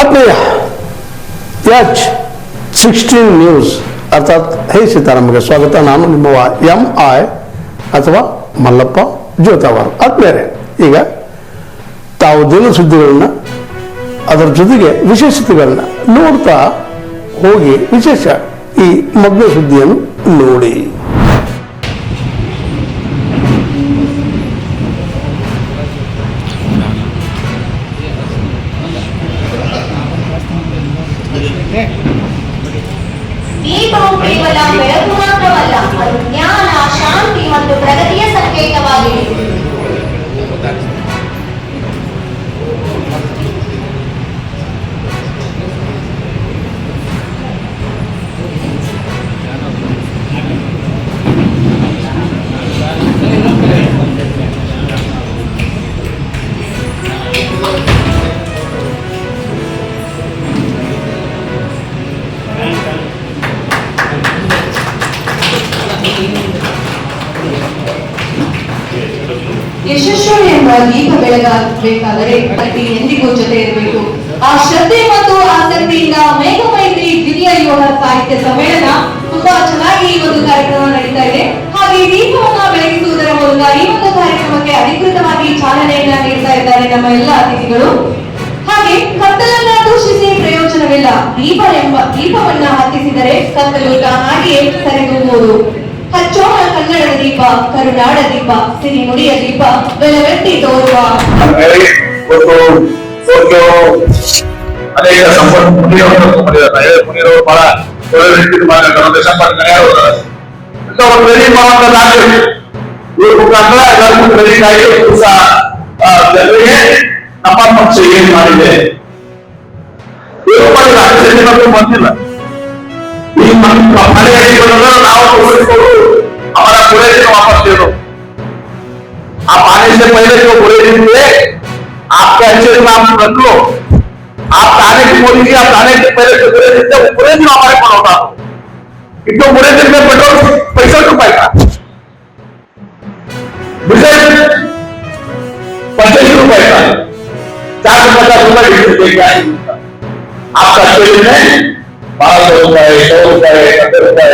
ಆತ್ಮೀಯ H16 news ಅರ್ಥಾತ್ ಹೇ ಸೀತಾರಾಮಗೆ ಸ್ವಾಗತ. ನಾನು ನಿಮ್ಮವ MI ಅಥವಾ ಮಲ್ಲಪ್ಪ ಜೋತಾವಾರ್. ಆತ್ಮೀಯರೇ, ಈಗ ತಾವು ದಿನ ಸುದ್ದಿಗಳನ್ನ ಅದರ ಜೊತೆಗೆ ವಿಶೇಷತೆಗಳನ್ನ ನೋಡ್ತಾ ಹೋಗಿ ವಿಶೇಷ ಈ ಮೊದಲ ಸುದ್ದಿಯನ್ನು ನೋಡಿ. ದೀಪವು ಕೇವಲ ಬೆಳಕು ಮಾತ್ರವಲ್ಲ, ಅದು ಜ್ಞಾನ, ಶಾಂತಿ ಮತ್ತು ಪ್ರಗತಿಯ ಸಂಕೇತವಾಗಿದೆ. ಯಶಸ್ವಿ ಎಂಬ ದೀಪ ಬೆಳಗಬೇಕಾದರೆ ಅಲ್ಲಿ ಎಂದಿಗೂ ಜೊತೆ ಇರಬೇಕು. ಆ ಶ್ರದ್ಧೆ ಮತ್ತು ಆಸಕ್ತಿಯಿಂದ ಮೇಘಮೈತ್ರಿ ದ್ವಿತೀಯ ಯೋಗ ಸಾಹಿತ್ಯ ಸಮ್ಮೇಳನ ತುಂಬಾ ಚೆನ್ನಾಗಿ ಈ ಒಂದು ಕಾರ್ಯಕ್ರಮ ನಡೀತಾ ಇದೆ. ಹಾಗೆ ದೀಪವನ್ನ ಬೆಳಗಿಸುವುದರ ಮೂಲಕ ಈ ಒಂದು ಕಾರ್ಯಕ್ರಮಕ್ಕೆ ಅಧಿಕೃತವಾಗಿ ಚಾಲನೆಯನ್ನ ನೀಡ್ತಾ ಇದ್ದಾರೆ ನಮ್ಮ ಎಲ್ಲ ಅತಿಥಿಗಳು. ಹಾಗೆ ಕತ್ತಲನ್ನ ದೂಷಿಸಿ ಪ್ರಯೋಜನವಿಲ್ಲ, ದೀಪವನ್ನ ಹತ್ತಿಸಿದರೆ ಕತ್ತಲು ತಾನಾಗಿಯೇ ಸರಿದೂಗುವುದು. ಹಚ್ಚೋಣ ಕನ್ನಡದ ದೀಪ, ಕರುನಾಡ ದೀಪ, ಸಿರಿ ನುಡಿಯ ದೀಪ, ಬೆಳವೆತ್ತಿ ತೋರುವ ಅನೇಕ ಸಂಪತ್ತು ಮುನಿಯವರು ಬಹಳ ಒಳ್ಳೆ ವ್ಯಕ್ತಿ ಇವ್ರ ಮುಖಾಂತರ ಎಲ್ಲರಿಗೂ ಕ್ರೆಡಿಟ್ ಆಗಿ ಜನರಿಗೆ ನಮ್ಮ ಪಕ್ಷ ಏನ್ ಮಾಡಿದೆ ಬಂದಿಲ್ಲ. ಈ ಮನೆಯಲ್ಲಿ ನಾವು ಅವರ ಪೂರೈಕೆ ವಾಪಸ್ देदो. आप आने से पहले जो बुरे दिन थे आपके अच्छे दिन आप रख लो. आप आने की मोदी जी, आप आने से पहले जो बुरे दिन थे वो बुरे दिन हमारे पर होता. इतना बुरे दिन में पेट्रोल 65 रुपए का, डीजल 25 रुपए का, 450 रुपए डीजल देगा. आपका अच्छे दिन में 1200 रुपए, 100 रुपए,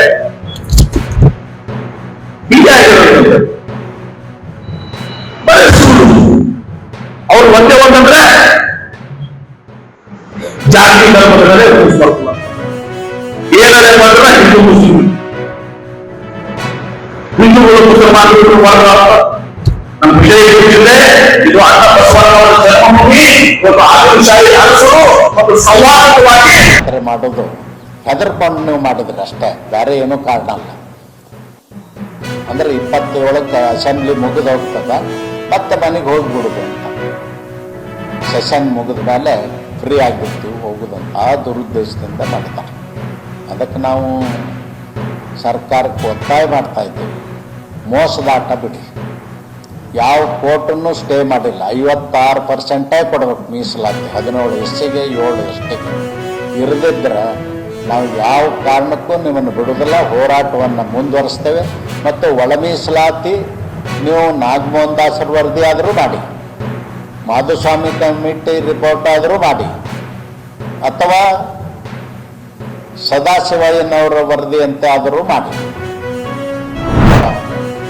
70 रुपए ಅವ್ರು ಒಂದೇ ಒಂದಂದ್ರೆ ಜಾತಿ ಧರ್ಮಗಳೇ ಏನಾದ್ರೆ ಮಾಡಿದ್ರೆ ಹಿಂದೂ ಮುಸ್ಲಿಂ, ಹಿಂದೂಗಳು ಮುಸಲ್ಮಾನರು ನಮ್ಮ ವಿಷಯ ಇದು ಅಣ್ಣ ಬಸವಣ್ಣವರ ಜನ್ಮಭೂಮಿ, ಒಂದು ಆದಿವಾಸಿ ಅರಸರು ಮತ್ತು ಸಂವಾದವಾಗಿ ಮಾಡೋದು ಹೆದರ್ಕೊಂಡು ನೀವು ಮಾಡಿದ್ರೆ ಅಷ್ಟೇ, ಬೇರೆ ಏನೂ ಕಾರಣ ಅಲ್ಲ. ಅಂದ್ರೆ 27ಕ್ಕೆ ಅಸೆಂಬ್ಲಿ ಮುಗಿದು ಹೋಗ್ತದ, ಮತ್ತೆ ಮನೆಗೆ ಹೋಗ್ಬಿಡುದು ಅಂತ. ಸೆಷನ್ ಮುಗಿದ ಮೇಲೆ ಫ್ರೀ ಆಗಿರ್ತೀವಿ ಹೋಗುದಂತ ಆ ದುರುದ್ದೇಶದಿಂದ ಮಾಡ್ತಾರೆ. ಅದಕ್ಕೆ ನಾವು ಸರ್ಕಾರಕ್ಕೆ ಒತ್ತಾಯ ಮಾಡ್ತಾ ಇದ್ದೀವಿ, ಮೋಸದಾಟ ಬಿಡಿ. ಯಾವ ಕೋರ್ಟನ್ನು ಸ್ಟೇ ಮಾಡಿಲ್ಲ. 56% ಕೊಡ್ಬೇಕು ಮೀಸಲಾತಿ, 17 SCಗೆ 7 STಗೆ. ಇರದಿದ್ರೆ ನಾವು ಯಾವ ಕಾರಣಕ್ಕೂ ನಿಮ್ಮನ್ನು ಬಿಡುವುದಿಲ್ಲ, ಹೋರಾಟವನ್ನು ಮುಂದುವರಿಸ್ತೇವೆ. ಮತ್ತು ಒಳ ಮೀಸಲಾತಿ ನೀವು ನಾಗಮೋಹನ್ ದಾಸರ ವರದಿ ಆದರೂ ಮಾಡಿ, ಮಾಧುಸ್ವಾಮಿ ಕಮಿಟಿ ರಿಪೋರ್ಟ್ ಆದರೂ ಮಾಡಿ, ಅಥವಾ ಸದಾಶಿವಯ್ಯನವರ ವರದಿ ಅಂತ ಆದರೂ ಮಾಡಿ.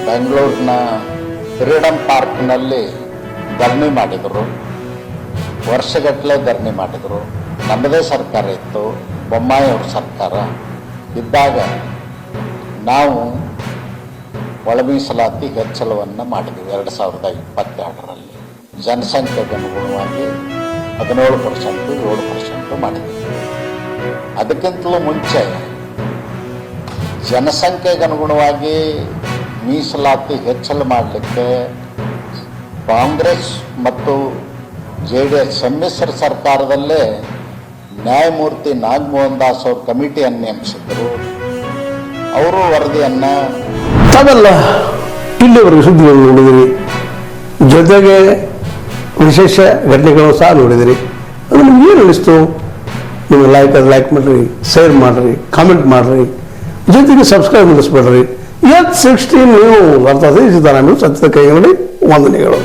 ಬೆಂಗಳೂರಿನ ಫ್ರೀಡಮ್ ಪಾರ್ಕ್ನಲ್ಲಿ ಧರಣಿ ಮಾಡಿದರು, ವರ್ಷಗಟ್ಟಲೆ ಧರಣಿ ಮಾಡಿದರು. ನಮ್ಮದೇ ಸರ್ಕಾರ ಇತ್ತು, ಬೊಮ್ಮಾಯಿ ಅವ್ರ ಸರ್ಕಾರ ಇದ್ದಾಗ ನಾವು ಒಳ ಮೀಸಲಾತಿ ಹೆಚ್ಚಳವನ್ನು ಮಾಡಿದ್ವಿ 2022ರಲ್ಲಿ. ಜನಸಂಖ್ಯೆಗೆ ಅನುಗುಣವಾಗಿ 17%, 7% ಮಾಡಿದ್ವಿ. ಅದಕ್ಕಿಂತಲೂ ಮುಂಚೆ ಜನಸಂಖ್ಯೆಗೆ ಅನುಗುಣವಾಗಿ ಮೀಸಲಾತಿ ಹೆಚ್ಚಳ ಮಾಡಲಿಕ್ಕೆ ಕಾಂಗ್ರೆಸ್ ಮತ್ತು JDS ಸಮ್ಮಿಶ್ರ ಸರ್ಕಾರದಲ್ಲೇ ನ್ಯಾಯಮೂರ್ತಿ ನಾಗಮೋಹನ್ ದಾಸ್ ಅವರು ಕಮಿಟಿಯನ್ನು ನೇಮಿಸಿದ್ರು. ಅವರು ವರದಿಯನ್ನು ತಾವೆಲ್ಲ ಇಲ್ಲಿವರೆಗೂ ಸುದ್ದಿಗಳನ್ನು ನೋಡಿದಿರಿ, ಜೊತೆಗೆ ವಿಶೇಷ ಘಟನೆಗಳು ಸಹ ನೋಡಿದಿರಿ. ಅದು ನಿಮ್ಗೆ ಏನು ಅನಿಸ್ತು? ನೀವು ಲೈಕ್ ಮಾಡಿರಿ, ಶೇರ್ ಮಾಡಿರಿ, ಕಾಮೆಂಟ್ ಮಾಡಿರಿ, ಜೊತೆಗೆ ಸಬ್ಸ್ಕ್ರೈಬ್ ಮಾಡಿಸ್ಬೇಡ್ರಿ. H16 ನ್ಯೂಸ್ ಅರ್ಥಾತ್ ಸೀತಾರಾಮ ಸತ್ಯದ ಕೈಗಳಲ್ಲಿ ವಂದನೆಗಳು.